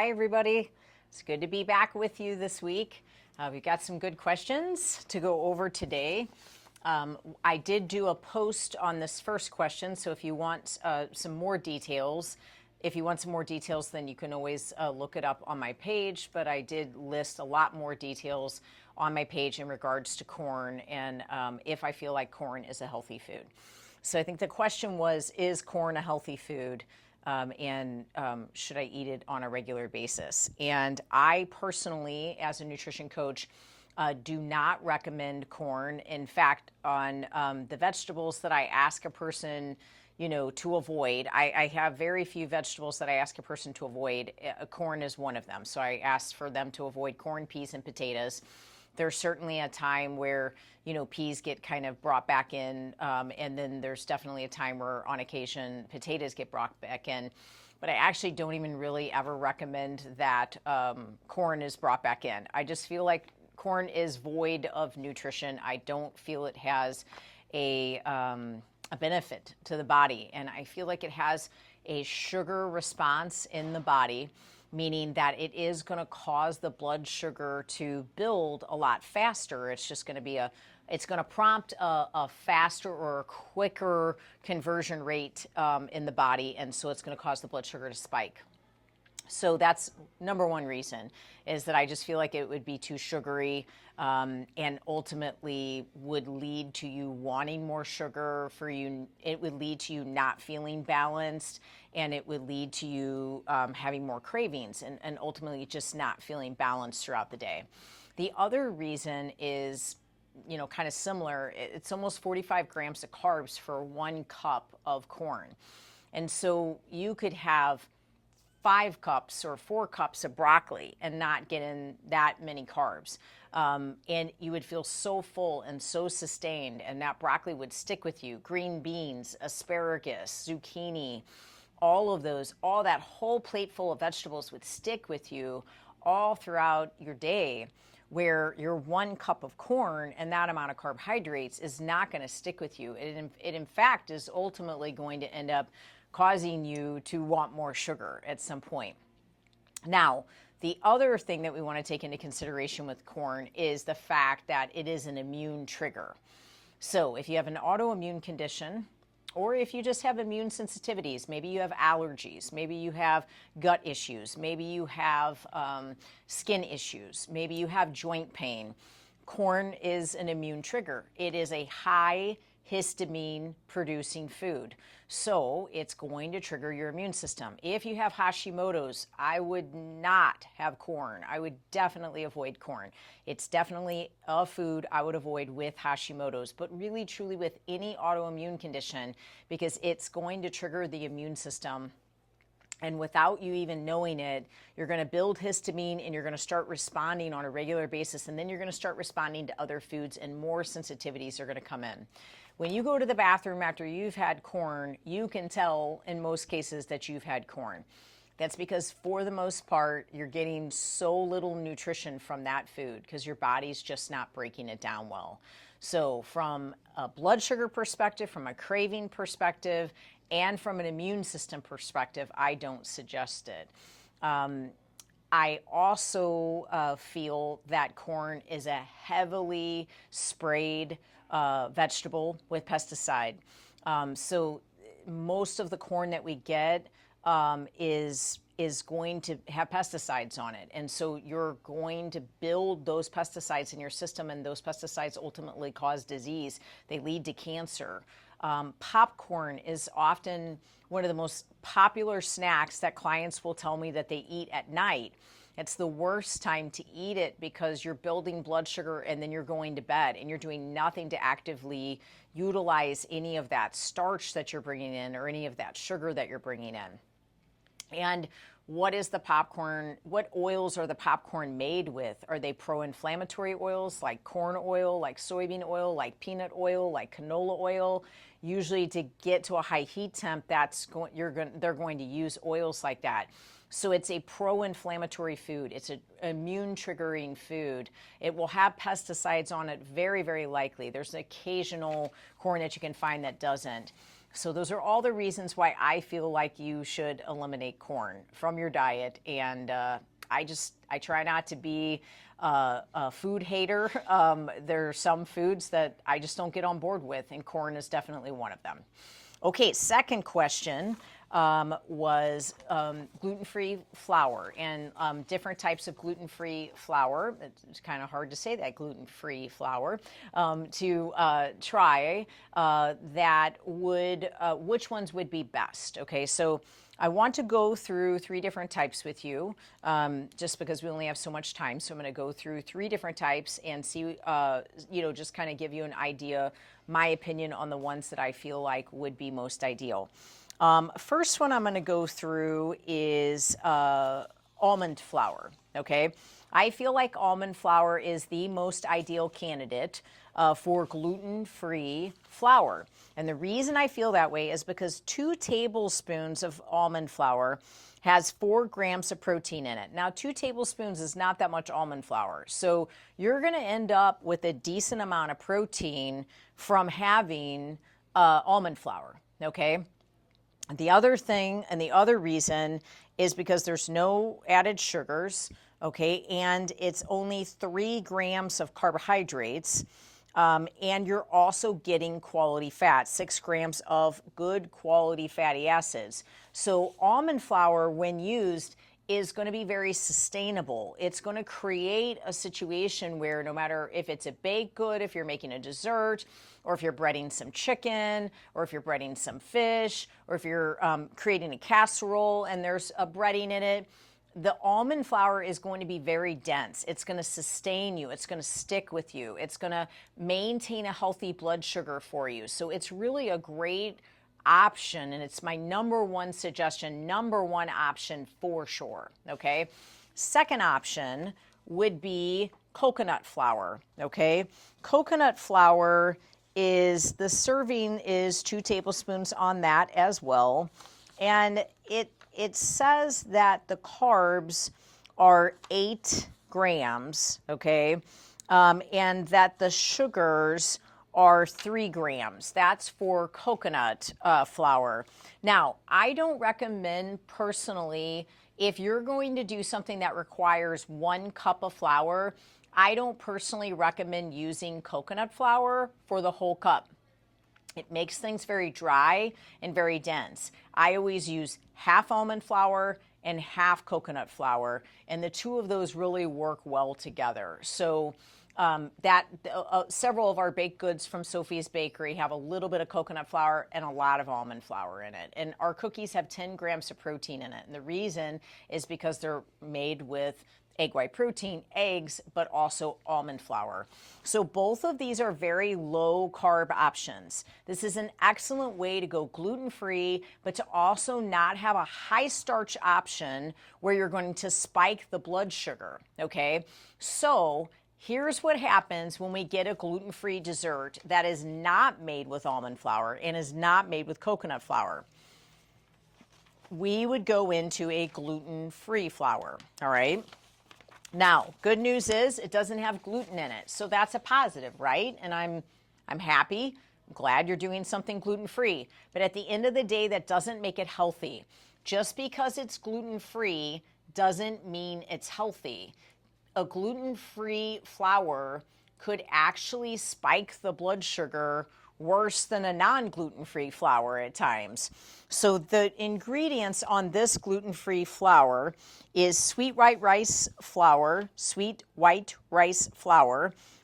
Hi, everybody. It's good to be back with you this week. We've got some good questions to go over today. I did do a post on this first question, so if you want some more details, then you can always look it up on my page, but I did list a lot more details on my page in regards to corn and if I feel like corn is a healthy food. So I think the question was, is corn a healthy food? And should I eat it on a regular basis? And I personally, as a nutrition coach, do not recommend corn. In fact, on the vegetables that I ask a person, to avoid, I have very few vegetables that I ask a person to avoid. Corn is one of them. So I asked for them to avoid corn, peas, and potatoes. There's certainly a time where, peas get kind of brought back in, and then there's definitely a time where, on occasion, potatoes get brought back in. But I actually don't even really ever recommend that corn is brought back in. I just feel like corn is void of nutrition. I don't feel it has a benefit to the body, and I feel like it has a sugar response in the body, meaning that it is going to cause the blood sugar to build a lot faster. It's just going to be it's going to prompt a faster or a quicker conversion rate in the body, and so it's going to cause the blood sugar to spike. So that's number one reason, is that I just feel like it would be too sugary and ultimately would lead to you wanting more sugar for you. It would lead to you not feeling balanced, and it would lead to you having more cravings and ultimately just not feeling balanced throughout the day. The other reason is, kind of similar. It's almost 45 grams of carbs for 1 cup of corn. And so you could have 5 cups or 4 cups of broccoli and not get in that many carbs. And you would feel so full and so sustained, and that broccoli would stick with you. Green beans, asparagus, zucchini, all of those, all that whole plate full of vegetables would stick with you all throughout your day, where your 1 cup of corn and that amount of carbohydrates is not going to stick with you. It in fact is ultimately going to end up causing you to want more sugar at some point. Now, the other thing that we want to take into consideration with corn is the fact that it is an immune trigger. So if you have an autoimmune condition, or if you just have immune sensitivities, maybe you have allergies, maybe you have gut issues, maybe you have skin issues, maybe you have joint pain, corn is an immune trigger. It is a high histamine producing food. So it's going to trigger your immune system. If you have Hashimoto's, I would not have corn. I would definitely avoid corn. It's definitely a food I would avoid with Hashimoto's, but really truly with any autoimmune condition, because it's going to trigger the immune system. And without you even knowing it, you're going to build histamine and you're going to start responding on a regular basis. And then you're going to start responding to other foods, and more sensitivities are going to come in. When you go to the bathroom after you've had corn, you can tell in most cases that you've had corn. That's because for the most part, you're getting so little nutrition from that food because your body's just not breaking it down well. So from a blood sugar perspective, from a craving perspective, and from an immune system perspective, I don't suggest it. I also feel that corn is a heavily sprayed vegetable with pesticide. So most of the corn that we get is going to have pesticides on it. And so you're going to build those pesticides in your system, and those pesticides ultimately cause disease. They lead to cancer. Popcorn is often one of the most popular snacks that clients will tell me that they eat at night. It's the worst time to eat it because you're building blood sugar and then you're going to bed and you're doing nothing to actively utilize any of that starch that you're bringing in or any of that sugar that you're bringing in. And what is the popcorn? What oils are the popcorn made with? Are they pro-inflammatory oils like corn oil, like soybean oil, like peanut oil, like canola oil? Usually to get to a high heat temp, they're going to use oils like that. So it's a pro-inflammatory food. It's an immune triggering food. It will have pesticides on it, very, very likely. There's an occasional corn that you can find that doesn't. So those are all the reasons why I feel like you should eliminate corn from your diet. And I try not to be a food hater. There are some foods that I just don't get on board with, and corn is definitely one of them. Okay, second question was gluten-free flour and different types of gluten-free flour. It's kind of hard to say that, gluten-free flour, to try that would, which ones would be best. Okay, so I want to go through 3 different types with you, just because we only have so much time. So I'm going to go through 3 different types and see, just kind of give you an idea, my opinion on the ones that I feel like would be most ideal. First one I'm going to go through is almond flour, okay? I feel like almond flour is the most ideal candidate for gluten-free flour. And the reason I feel that way is because 2 tablespoons of almond flour has 4 grams of protein in it. Now, 2 tablespoons is not that much almond flour. So you're going to end up with a decent amount of protein from having almond flour, okay? The other thing and the other reason is because there's no added sugars, okay, and it's only 3 grams of carbohydrates, and you're also getting quality fat, 6 grams of good quality fatty acids. So almond flour, when used, is going to be very sustainable. It's going to create a situation where no matter if it's a baked good, if you're making a dessert, or if you're breading some chicken, or if you're breading some fish, or if you're creating a casserole and there's a breading in it, the almond flour is going to be very dense. It's going to sustain you. It's going to stick with you. It's going to maintain a healthy blood sugar for you. So it's really a great option, and it's my number one suggestion, number one option for sure, okay? Second option would be coconut flour, okay? Coconut flour is, the serving is 2 tablespoons on that as well, and it says that the carbs are 8 grams, okay, and that the sugars are 3 grams. That's for coconut flour. Now, I don't recommend personally, if you're going to do something that requires 1 cup of flour, I don't personally recommend using coconut flour for the whole cup. It makes things very dry and very dense. I always use half almond flour and half coconut flour, and the 2 of those really work well together. So several of our baked goods from Sophie's Bakery have a little bit of coconut flour and a lot of almond flour in it. And our cookies have 10 grams of protein in it. And the reason is because they're made with egg white protein, eggs, but also almond flour. So both of these are very low carb options. This is an excellent way to go gluten-free, but to also not have a high starch option where you're going to spike the blood sugar, okay? So here's what happens when we get a gluten-free dessert that is not made with almond flour and is not made with coconut flour. We would go into a gluten-free flour, all right? Now, good news is it doesn't have gluten in it, so that's a positive, right? And I'm happy. I'm glad you're doing something gluten-free. But at the end of the day, that doesn't make it healthy. Just because it's gluten-free doesn't mean it's healthy. A gluten-free flour could actually spike the blood sugar worse than a non-gluten-free flour at times. So the ingredients on this gluten-free flour is sweet white rice flour,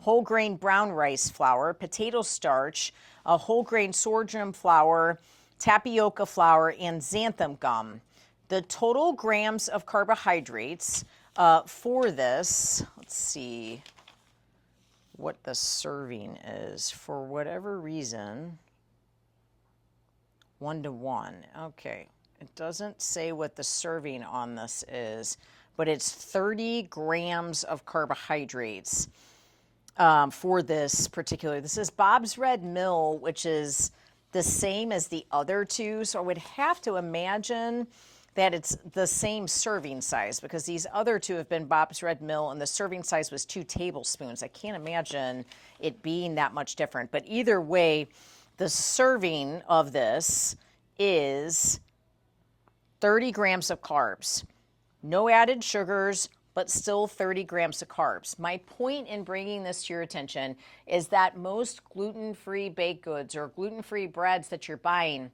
whole grain brown rice flour, potato starch, a whole grain sorghum flour, tapioca flour, and xanthan gum. The total grams of carbohydrates for this, let's see what the serving is. For whatever reason, 1 to 1. Okay, it doesn't say what the serving on this is, but it's 30 grams of carbohydrates for this particular. This is Bob's Red Mill, which is the same as the other 2, so I would have to imagine that it's the same serving size, because these other 2 have been Bob's Red Mill and the serving size was 2 tablespoons. I can't imagine it being that much different. But either way, the serving of this is 30 grams of carbs. No added sugars, but still 30 grams of carbs. My point in bringing this to your attention is that most gluten-free baked goods or gluten-free breads that you're buying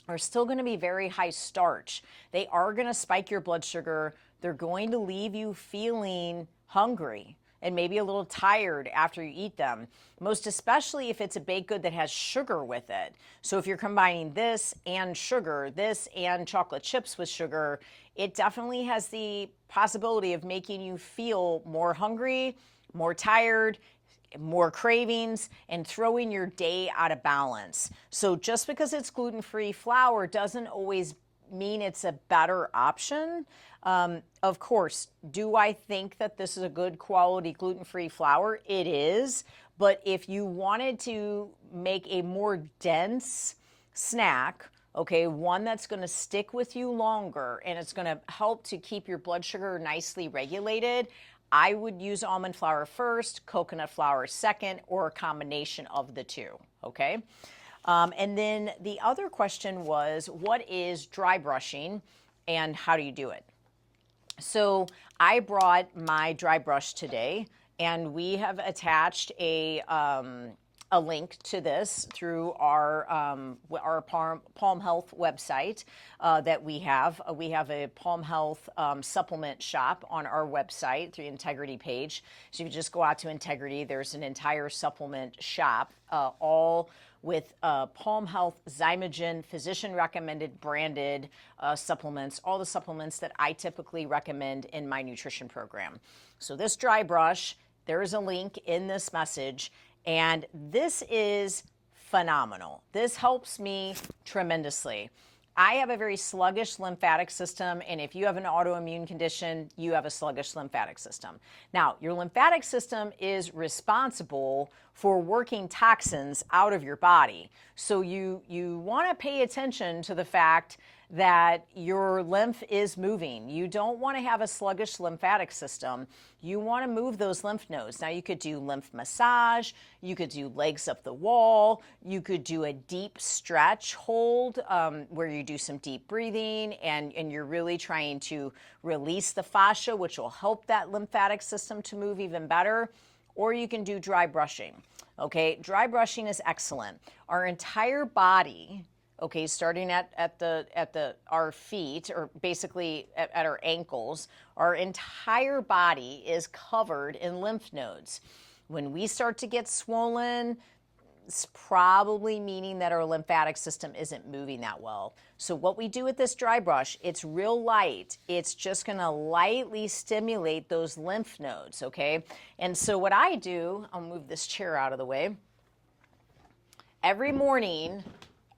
are still going to be very high starch. They are going to spike your blood sugar. They're going to leave you feeling hungry and maybe a little tired after you eat them, most especially if it's a baked good that has sugar with it. So if you're combining this and sugar, this and chocolate chips with sugar, it definitely has the possibility of making you feel more hungry, more tired, more cravings, and throwing your day out of balance. So just because it's gluten-free flour doesn't always mean it's a better option. Of course, do I think that this is a good quality gluten-free flour? It is, but if you wanted to make a more dense snack, okay, one that's going to stick with you longer and it's going to help to keep your blood sugar nicely regulated, I would use almond flour first, coconut flour second, or a combination of the two, okay? And then the other question was, what is dry brushing and how do you do it? So I brought my dry brush today, and we have attached a link to this through our Palm Health website that we have. We have a Palm Health supplement shop on our website through the Integrity page. So if you just go out to Integrity, there's an entire supplement shop, all with Palm Health Zymogen physician recommended branded supplements, all the supplements that I typically recommend in my nutrition program. So this dry brush, there is a link in this message, and this is phenomenal. This helps me tremendously. I have a very sluggish lymphatic system, and if you have an autoimmune condition, you have a sluggish lymphatic system. Now, your lymphatic system is responsible for working toxins out of your body. So you want to pay attention to the fact that your lymph is moving. You don't want to have a sluggish lymphatic system. You want to move those lymph nodes. Now, you could do lymph massage, you could do legs up the wall, you could do a deep stretch hold where you do some deep breathing and you're really trying to release the fascia, which will help that lymphatic system to move even better. Or you can do dry brushing. Okay, dry brushing is excellent. Our entire body, okay, starting at our feet, or basically at our ankles, our entire body is covered in lymph nodes. When we start to get swollen, it's probably meaning that our lymphatic system isn't moving that well. So what we do with this dry brush, it's real light. It's just going to lightly stimulate those lymph nodes, okay? And so what I do, I'll move this chair out of the way. Every morning,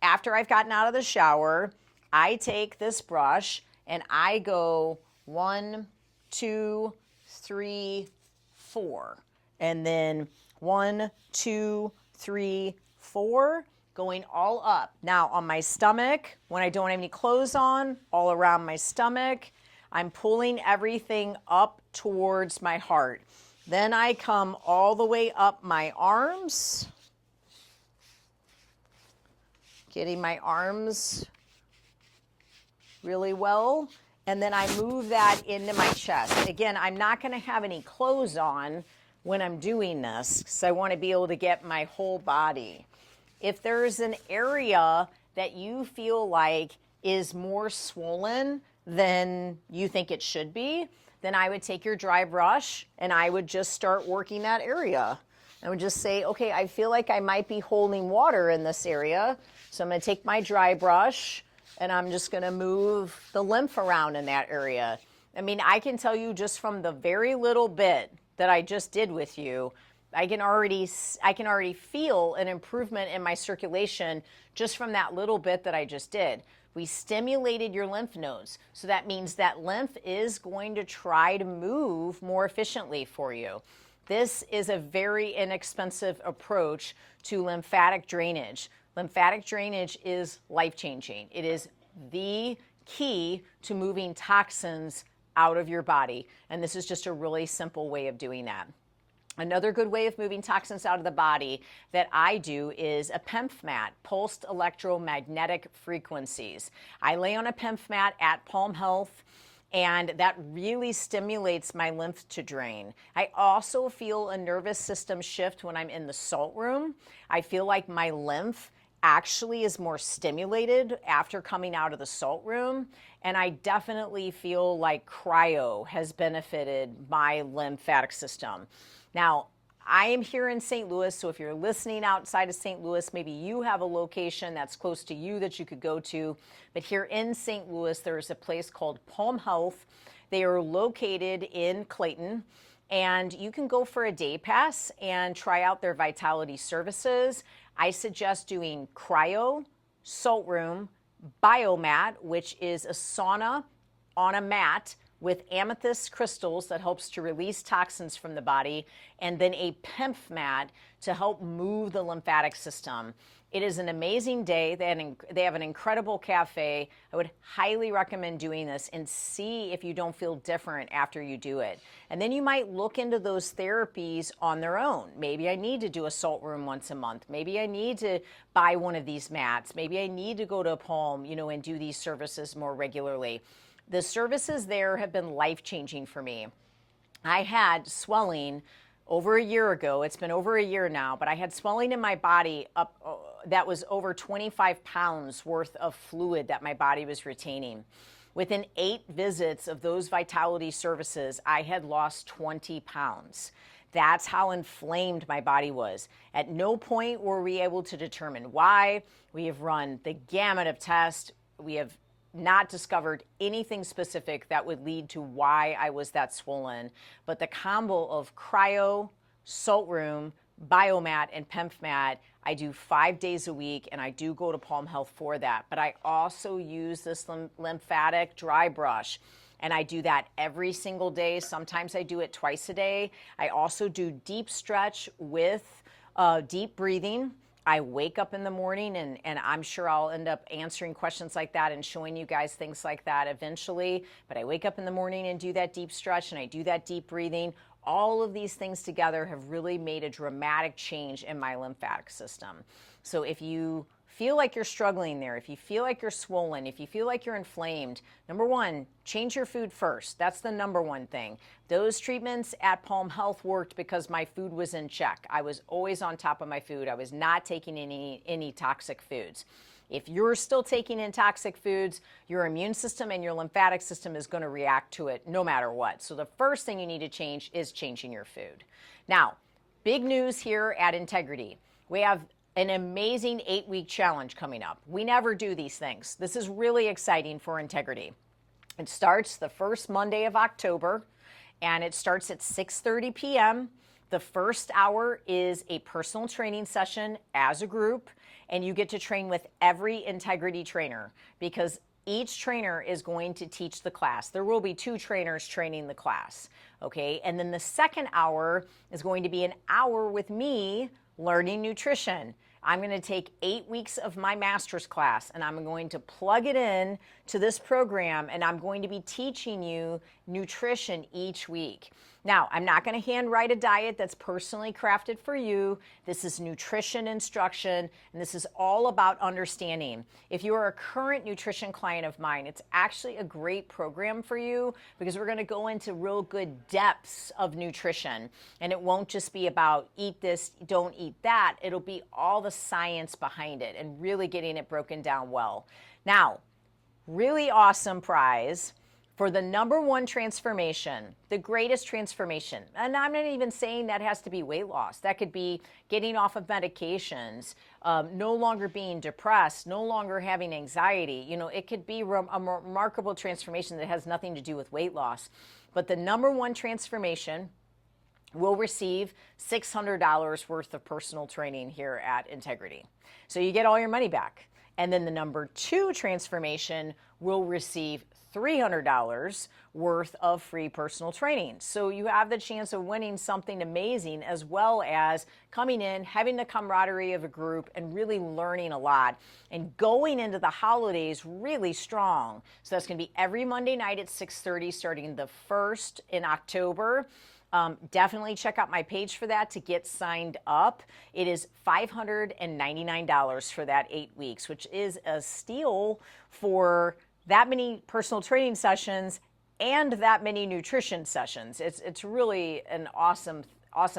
after I've gotten out of the shower, I take this brush and I go 1, 2, 3, 4. And then 1, 2, 3, 4, going all up. Now on my stomach, when I don't have any clothes on, all around my stomach, I'm pulling everything up towards my heart. Then I come all the way up my arms, getting my arms really well. And then I move that into my chest. Again, I'm not going to have any clothes on when I'm doing this because I want to be able to get my whole body. If there's an area that you feel like is more swollen than you think it should be, then I would take your dry brush and I would just start working that area. I would just say, okay, I feel like I might be holding water in this area. So I'm going to take my dry brush and I'm just going to move the lymph around in that area. I mean, I can tell you just from the very little bit that I just did with you, I can already feel an improvement in my circulation just from that little bit that I just did. We stimulated your lymph nodes. So that means that lymph is going to try to move more efficiently for you. This is a very inexpensive approach to lymphatic drainage. Lymphatic drainage is life-changing. It is the key to moving toxins out of your body. And this is just a really simple way of doing that. Another good way of moving toxins out of the body that I do is a PEMF mat, pulsed electromagnetic frequencies. I lay on a PEMF mat at Palm Health, and that really stimulates my lymph to drain. I also feel a nervous system shift when I'm in the salt room. I feel like my lymph actually is more stimulated after coming out of the salt room. And I definitely feel like cryo has benefited my lymphatic system. Now, I am here in St. Louis, so if you're listening outside of St. Louis, maybe you have a location that's close to you that you could go to. But here in St. Louis, there's a place called Palm Health. They are located in Clayton, and you can go for a day pass and try out their vitality services. I suggest doing cryo, salt room, biomat, which is a sauna on a mat with amethyst crystals that helps to release toxins from the body, and then a PEMF mat to help move the lymphatic system. It is an amazing day. They have an incredible cafe. I would highly recommend doing this and see if you don't feel different after you do it. And then you might look into those therapies on their own. Maybe I need to do a salt room once a month. Maybe I need to buy one of these mats. Maybe I need to go to Palm, and do these services more regularly. The services there have been life-changing for me. I had swelling over a year ago. It's been over a year now, but I had swelling in my body that was over 25 pounds worth of fluid that my body was retaining. Within 8 visits of those vitality services, I had lost 20 pounds. That's how inflamed my body was. At no point were we able to determine why. We have run the gamut of tests. We have not discovered anything specific that would lead to why I was that swollen. But the combo of cryo, salt room, biomat, and PEMF mat, I do 5 days a week, and I do go to Palm Health for that. But I also use this lymphatic dry brush, and I do that every single day. Sometimes I do it twice a day. I also do deep stretch with deep breathing. I wake up in the morning, and I'm sure I'll end up answering questions like that and showing you guys things like that eventually. But I wake up in the morning and do that deep stretch, and I do that deep breathing. All of these things together have really made a dramatic change in my lymphatic system. So if you feel like you're struggling there, if you feel like you're swollen, if you feel like you're inflamed, number one, change your food first. That's the number one thing. Those treatments at Palm Health worked because my food was in check. I was always on top of my food. I was not taking any toxic foods. If you're still taking in toxic foods, your immune system and your lymphatic system is going to react to it no matter what. So the first thing you need to change is changing your food. Now, big news here at Integrity. We have an amazing 8-week challenge coming up. We never do these things. This is really exciting for Integrity. It starts the first Monday of October, and it starts at 6:30 p.m. The first hour is a personal training session as a group, and you get to train with every Integrity trainer because each trainer is going to teach the class. There will be 2 trainers training the class, okay? And then the second hour is going to be an hour with me learning nutrition. I'm going to take 8 weeks of my master's class, and I'm going to plug it in to this program, and I'm going to be teaching you nutrition each week. Now, I'm not going to handwrite a diet that's personally crafted for you. This is nutrition instruction, and this is all about understanding. If you are a current nutrition client of mine, it's actually a great program for you because we're going to go into real good depths of nutrition. And it won't just be about eat this, don't eat that. It'll be all the science behind it and really getting it broken down well. Now, really awesome prize for the number one transformation, the greatest transformation. And I'm not even saying that has to be weight loss. That could be getting off of medications, no longer being depressed, no longer having anxiety. It could be a remarkable transformation that has nothing to do with weight loss. But the number one transformation will receive $600 worth of personal training here at Integrity. So you get all your money back. And then the number 2 transformation will receive $300 worth of free personal training. So you have the chance of winning something amazing as well as coming in, having the camaraderie of a group and really learning a lot and going into the holidays really strong. So that's going to be every Monday night at 6:30 starting the 1st in October. Definitely check out my page for that to get signed up. It is $599 for that 8 weeks, which is a steal for that many personal training sessions and that many nutrition sessions. It's really an awesome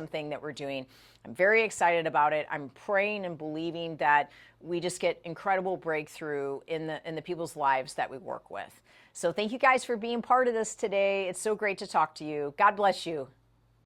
thing that we're doing. I'm very excited about it. I'm praying and believing that we just get incredible breakthrough in the people's lives that we work with. So thank you guys for being part of this today. It's so great to talk to you. God bless you.